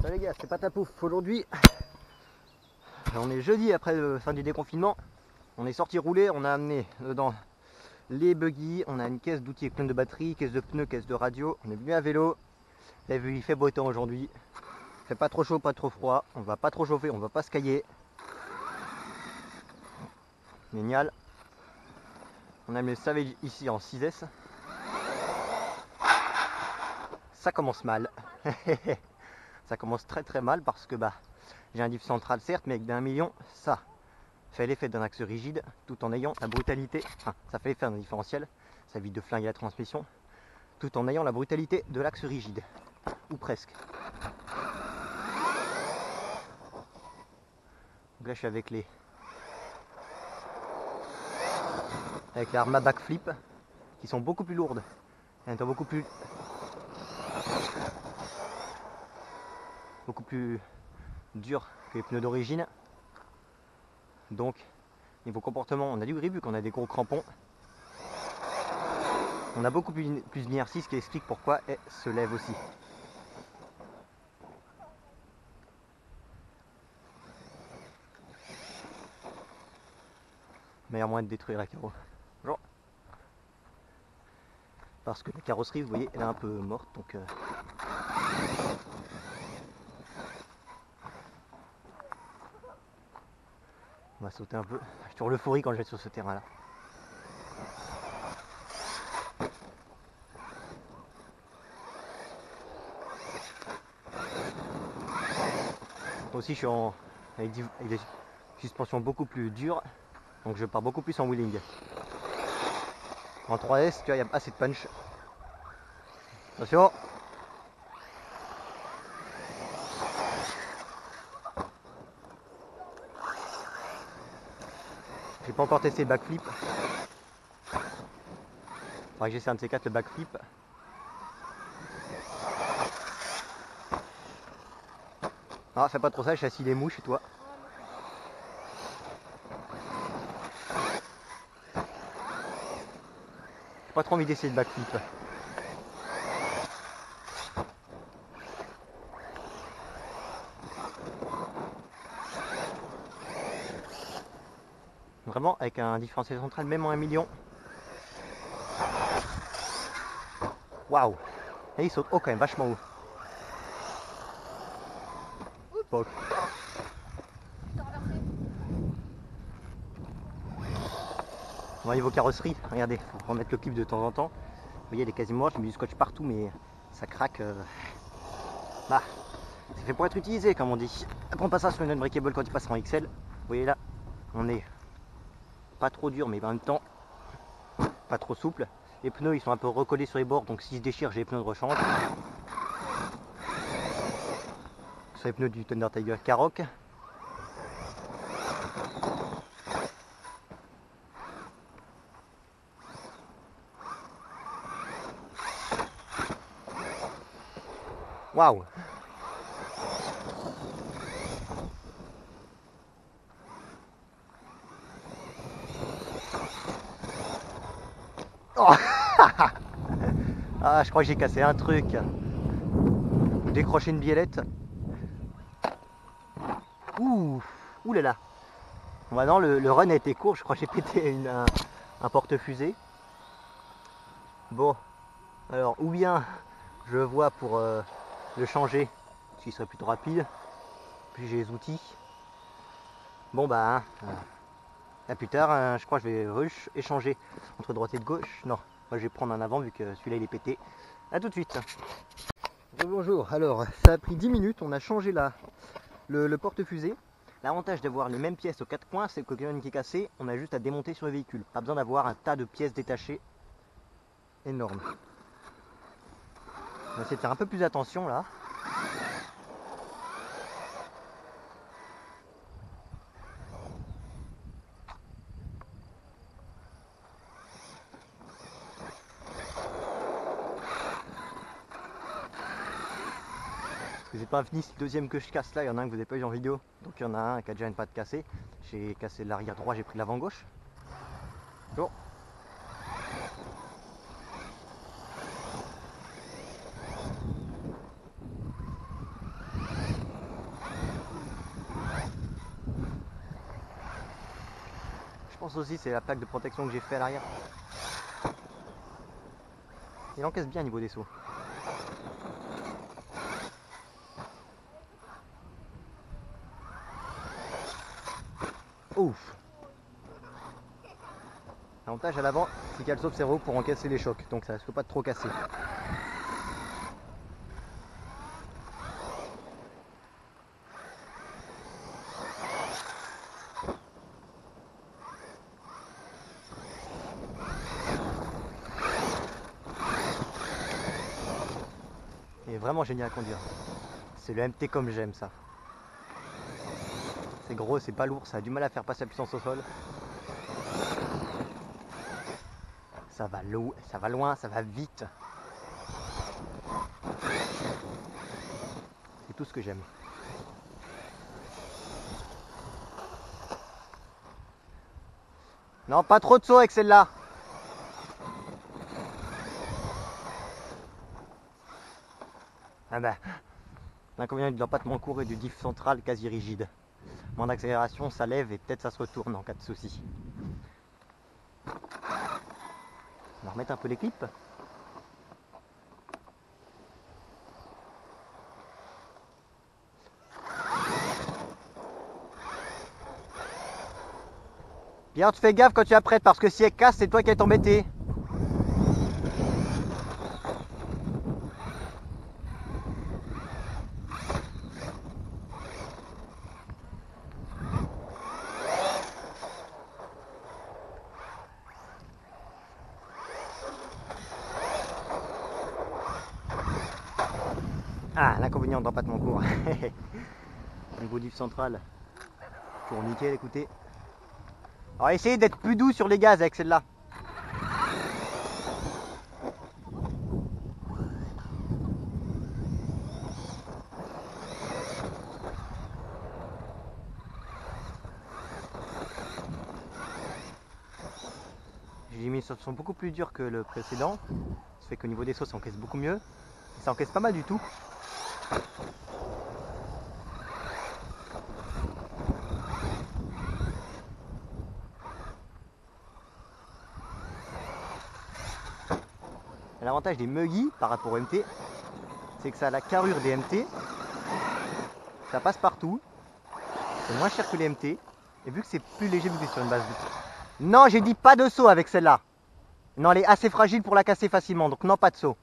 Salut les gars, c'est Patapouf. Aujourd'hui, on est jeudi après la fin du déconfinement. On est sorti rouler, on a amené dedans les buggy, on a une caisse d'outils pleine de batteries, caisse de pneus, caisse de radio. On est venu à vélo. Vous avez vu, il fait beau temps aujourd'hui. Il fait pas trop chaud, pas trop froid. On va pas trop chauffer, on va pas se cailler. Génial. On a mis le Savage ici en 6S. Ça commence mal. Ça commence très mal parce que j'ai un diff central certes, mais avec d'1 million, ça fait l'effet d'un axe rigide tout en ayant la brutalité, enfin ça fait l'effet d'un différentiel, ça évite de flinguer la transmission, tout en ayant la brutalité de l'axe rigide, ou presque. Donc là je suis avec les Arma backflip qui sont beaucoup plus lourdes, elles sont beaucoup plus dures que les pneus d'origine. Donc niveau comportement, on a du grip vu qu'on a des gros crampons. On a beaucoup plus d'inertie, ce qui explique pourquoi elle se lève aussi. Meilleur moyen de détruire la carrosserie. Bonjour. Parce que la carrosserie, vous voyez, elle est un peu morte, donc on va sauter un peu. Je suis sur l'euphorie quand je vais sur ce terrain-là. Moi aussi, je suis avec des suspensions beaucoup plus dures, donc je pars beaucoup plus en wheeling. En 3S, tu vois, il y a assez de punch. Attention. J'ai pas encore testé le backflip. Faudrait que j'essaie un de ces quatre, le backflip. Ah, fais pas trop ça, je suis assis les mouches, et toi? J'ai pas trop envie d'essayer le backflip. Vraiment, avec un différentiel central, même en 1 million. Waouh! Et il saute haut quand même, vachement haut. Bon. Bon, niveau carrosserie, regardez, faut remettre le clip de temps en temps. Vous voyez, elle est quasiment morte, j'ai mis du scotch partout, mais ça craque. C'est fait pour être utilisé, comme on dit. Après, on passera sur une unbreakable quand il passera en XL. Vous voyez là, on est pas trop dur, mais en même temps, pas trop souple. Les pneus, ils sont un peu recollés sur les bords, donc s'ils se déchirent, j'ai les pneus de rechange. Sur les pneus du Thunder Tiger Karoq. Waouh! Oh. Ah, je crois que j'ai cassé un truc. Décrocher une biellette. Ouh là là. Bon, non, le run a été court, je crois que j'ai pété un porte-fusée. Bon, alors ou bien je vois pour le changer, ce qui serait plutôt rapide. Puis j'ai les outils. Bon à plus tard, je crois que je vais rush échanger entre droite et de gauche. Non, moi je vais prendre un avant vu que celui-là il est pété. A tout de suite. Bonjour, alors ça a pris 10 minutes, on a changé le porte-fusée. L'avantage d'avoir les mêmes pièces aux quatre coins, c'est que quand il y en a une qui est cassée, on a juste à démonter sur le véhicule. Pas besoin d'avoir un tas de pièces détachées énorme. On va essayer de faire un peu plus attention là. J'ai pas fini, c'est le deuxième que je casse là, il y en a un que vous n'avez pas vu en vidéo, donc il y en a un qui a déjà une patte cassée. J'ai cassé l'arrière droit, j'ai pris l'avant gauche. Bon. pense aussi c'est la plaque de protection que j'ai fait à l'arrière. Il encaisse bien au niveau des sauts. Ouf. L'avantage à l'avant, c'est qu'elle sauve ses roues pour encaisser les chocs, donc ça ne faut pas trop casser. Il est vraiment génial à conduire. C'est le MT comme j'aime ça. C'est gros, c'est pas lourd, ça a du mal à faire passer la puissance au sol. Ça va loin, ça va vite. C'est tout ce que j'aime. Non, pas trop de saut avec celle-là. Ah bah, l'inconvénient du empattement court et du diff central quasi rigide. Moins d'accélération, ça lève et peut-être ça se retourne en cas de souci. On va remettre un peu les clips. Pierre, tu fais gaffe quand tu apprêtes parce que si elle casse, c'est toi qui es embêté. Ah, l'inconvénient d'empattement court. Niveau diff central, toujours nickel, écoutez. Alors essayez d'être plus doux sur les gaz avec celle-là. J'ai mis ce sont beaucoup plus durs que le précédent. Ça fait qu'au niveau des sauts, ça encaisse beaucoup mieux. Ça encaisse pas mal du tout. L'avantage des Muggy par rapport au MT, c'est que ça a la carrure des MT. Ça passe partout. C'est moins cher que les MT. Et vu que c'est plus léger, vu que c'est sur une base de... Non, j'ai dit pas de saut avec celle-là. Non, elle est assez fragile pour la casser facilement. Donc non, pas de saut.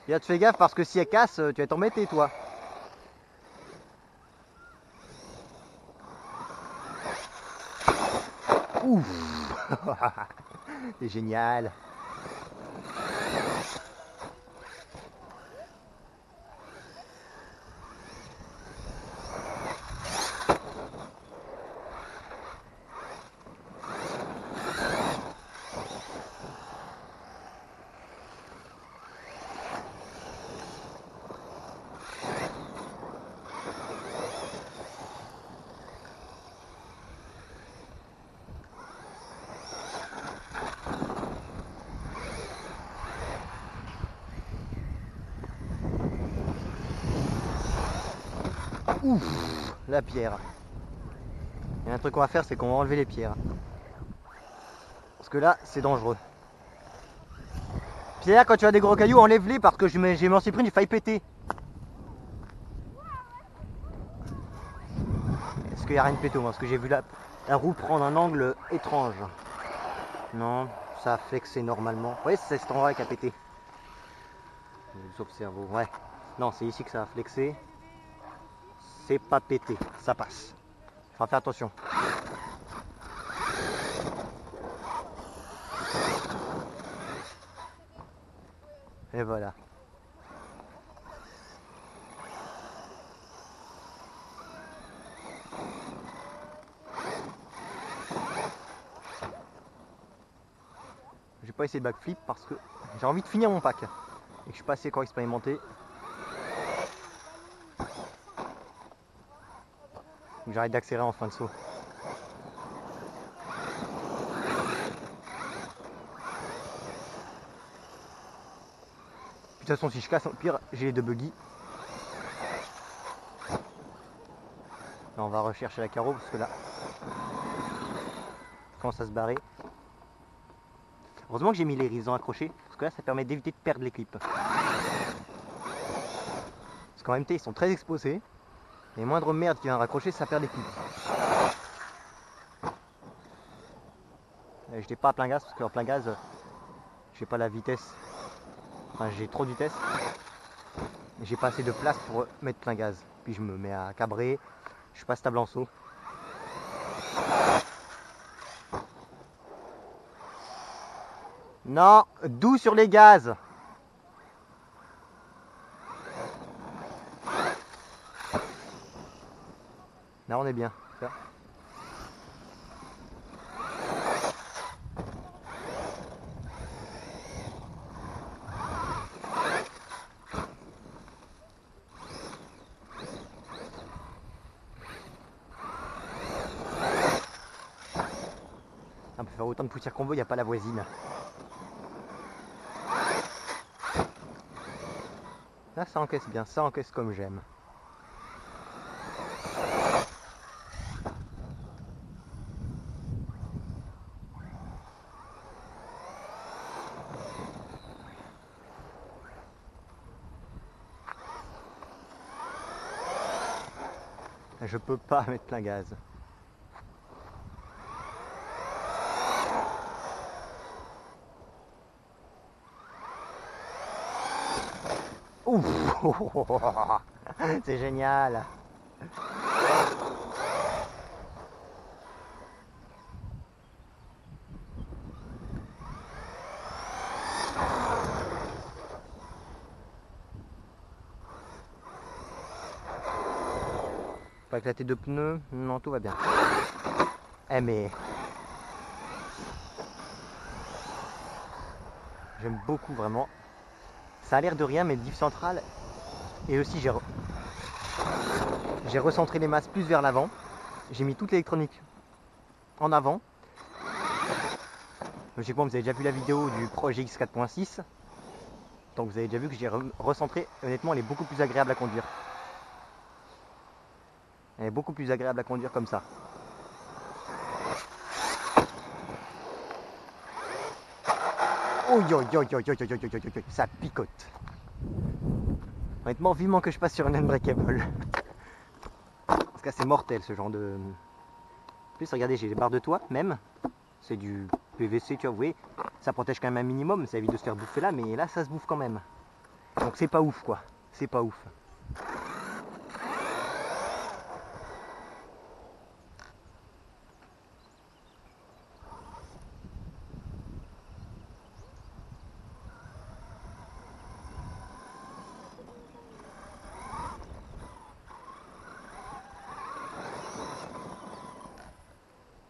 Bien, tu fais gaffe parce que si elle casse, tu vas t'embêter, toi. Ouf. C'est génial. Ouf, la pierre. Il y a un truc qu'on va faire, c'est qu'on va enlever les pierres. Parce que là, c'est dangereux. Pierre, quand tu as des gros cailloux, enlève-les parce que j'ai m'en suis pris, j'ai failli péter. Est-ce qu'il n'y a rien de péto? Parce que j'ai vu la roue prendre un angle étrange. Non, ça a flexé normalement. Oui, c'est cet endroit qui a pété. Nous observons, ouais. Non, c'est ici que ça a flexé. C'est pas pété, ça passe. Il faut faire attention. Et voilà. Je vais pas essayer de backflip parce que j'ai envie de finir mon pack. Et que je suis pas assez encore expérimenté. J'arrête d'accélérer en fin de saut. toute façon, si je casse, au pire, j'ai les deux buggy. Là, on va rechercher la carreau parce que là, ça commence à se barrer. Heureusement que j'ai mis les raisons accrochés parce que là, ça permet d'éviter de perdre les clips. Parce qu'en MT, ils sont très exposés. Et moindre merde qui vient raccrocher, ça perd les clips. Je n'étais pas à plein gaz parce qu'en plein gaz, j'ai pas la vitesse. Enfin, j'ai trop de vitesse. J'ai pas assez de place pour mettre plein gaz. Puis je me mets à cabrer. Je suis pas stable en saut. Non, doux sur les gaz. Là, on est bien. Ça. On peut faire autant de poussière qu'on veut, il n'y a pas la voisine. Là, ça encaisse bien, ça encaisse comme j'aime. Je peux pas mettre plein gaz. Ouf. C'est génial. Pas éclater de pneus, non, tout va bien. Eh mais... J'aime beaucoup vraiment. Ça a l'air de rien, mais le diff central. Et aussi j'ai recentré les masses plus vers l'avant. J'ai mis toute l'électronique en avant. Logiquement, vous avez déjà vu la vidéo du Projet X 4.6. Donc vous avez déjà vu que j'ai recentré. Honnêtement, elle est beaucoup plus agréable à conduire. Elle est beaucoup plus agréable à conduire comme ça. Oh yo yo yo yo yo yo yo yo yo, ça picote. Honnêtement, vivement que je passe sur un unbreakable. Parce que c'est mortel ce genre de... En plus, regardez, j'ai les barres de toit même. C'est du PVC, tu vois, vous voyez. Ça protège quand même un minimum, ça évite de se faire bouffer là, mais là, ça se bouffe quand même. Donc c'est pas ouf, quoi. C'est pas ouf.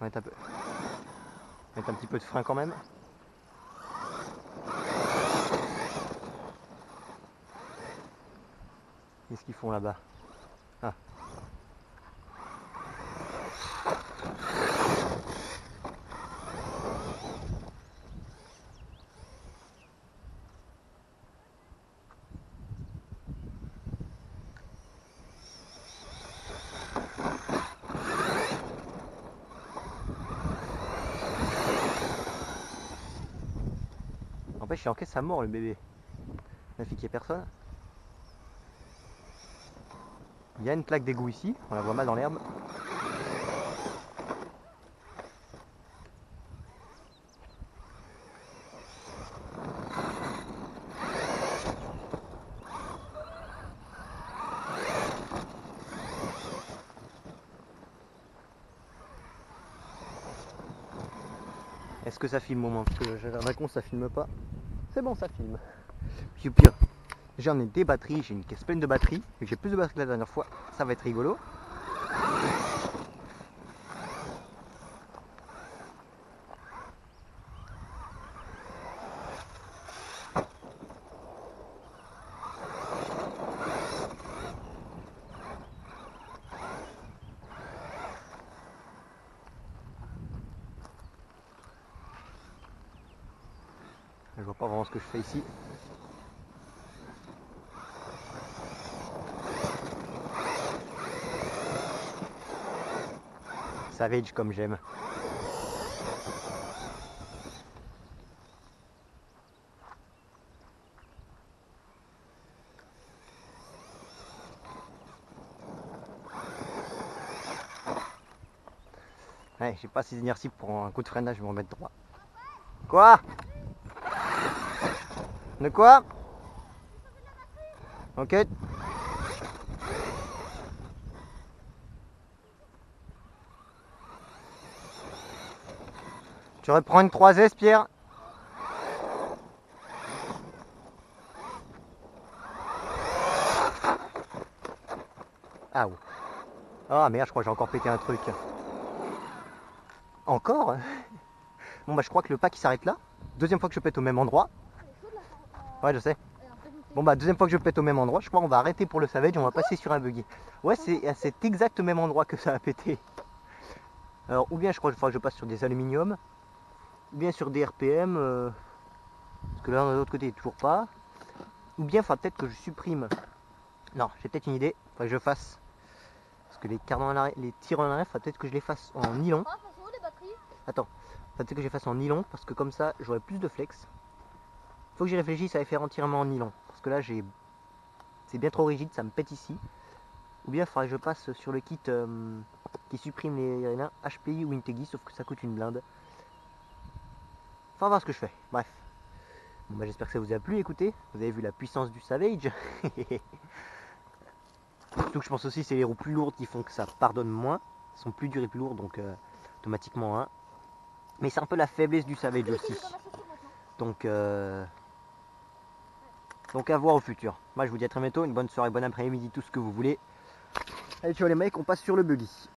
On va mettre un petit peu de frein quand même. Qu'est-ce qu'ils font là-bas? Ah. N'empêche, il encaisse à mort le bébé. La fille qu'il n'y ait personne. Il y a une plaque d'égout ici, on la voit mal dans l'herbe. Est-ce que ça filme au moins? Parce que j'ai l'air con, ça filme pas. C'est bon, ça filme. Puis au pire, j'en ai des batteries, j'ai une caisse pleine de batteries. J'ai plus de batteries que la dernière fois, ça va être rigolo. Je vois pas vraiment ce que je fais ici. Savage comme j'aime. Ouais, j'ai pas assez d'inertie pour un coup de freinage, je vais me remettre droit. Quoi? De quoi? Ok. Tu reprends une 3S, Pierre? Ah ouais. Ah merde, je crois que j'ai encore pété un truc. Encore? Bon bah je crois que le pack il s'arrête là. Deuxième fois que je pète au même endroit. Ouais, je sais. Bon bah deuxième fois que je pète au même endroit, je crois qu'on va arrêter pour le Savage, on va passer sur un buggy. Ouais, c'est à cet exact même endroit que ça a pété. Alors ou bien je crois qu'il faudra que je passe sur des aluminiums, ou bien sur des RPM, parce que là de l'autre côté toujours pas. Ou bien il faudra peut-être que je supprime. Non, j'ai peut-être une idée, il faudra que je fasse. Parce que les cardans en arrière, les tirants en arrière, il faudra peut-être que je les fasse en nylon. Attends, il faudra peut-être que je les fasse en nylon, parce que comme ça j'aurai plus de flex. Faut que j'y réfléchisse à les faire entièrement en nylon. Parce que là c'est bien trop rigide, ça me pète ici. Ou bien il faudra que je passe sur le kit qui supprime les HPI ou Integi, sauf que ça coûte une blinde. Enfin, voir ce que je fais. Bref. Bon, bah, j'espère que ça vous a plu, écoutez. Vous avez vu la puissance du Savage. Surtout que je pense aussi c'est les roues plus lourdes qui font que ça pardonne moins. Elles sont plus dures et plus lourdes, donc automatiquement. Hein. Mais c'est un peu la faiblesse du Savage aussi. Donc à voir au futur. Moi je vous dis à très bientôt, une bonne soirée, bon après-midi, tout ce que vous voulez. Allez ciao les mecs, on passe sur le buggy.